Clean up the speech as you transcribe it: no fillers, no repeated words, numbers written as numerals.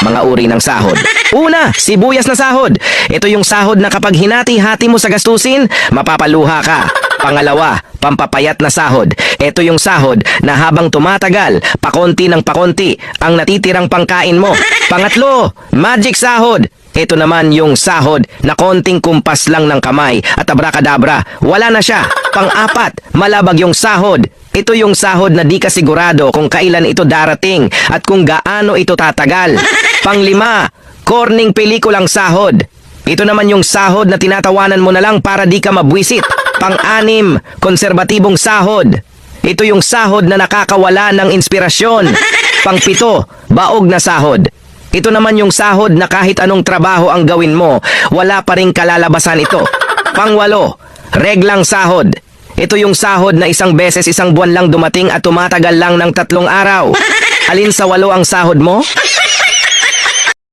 Mga uri ng sahod. Una, sibuyas na sahod. Ito yung sahod na kapag hinati-hati mo sa gastusin, mapapaluha ka. Pangalawa, pampapayat na sahod. Ito yung sahod na habang tumatagal, pakonti ng pakonti ang natitirang pangkain mo. Pangatlo, magic sahod. Ito naman yung sahod na konting kumpas lang ng kamay at abracadabra, wala na siya. Pang-apat, malabag yung sahod. Ito yung sahod na di ka sigurado kung kailan ito darating at kung gaano ito tatagal. Pang-lima, korning pelikulang sahod. Ito naman yung sahod na tinatawanan mo na lang para di ka mabwisit. Pang-anim, konserbatibong sahod. Ito yung sahod na nakakawala ng inspirasyon. Pang-pito, baog na sahod. Ito naman yung sahod na kahit anong trabaho ang gawin mo, wala pa ring kalalabasan ito. Pang-walo, reglang sahod. Ito yung sahod na isang beses isang buwan lang dumating at tumatagal lang ng 3 araw. Alin sa 8 ang sahod mo?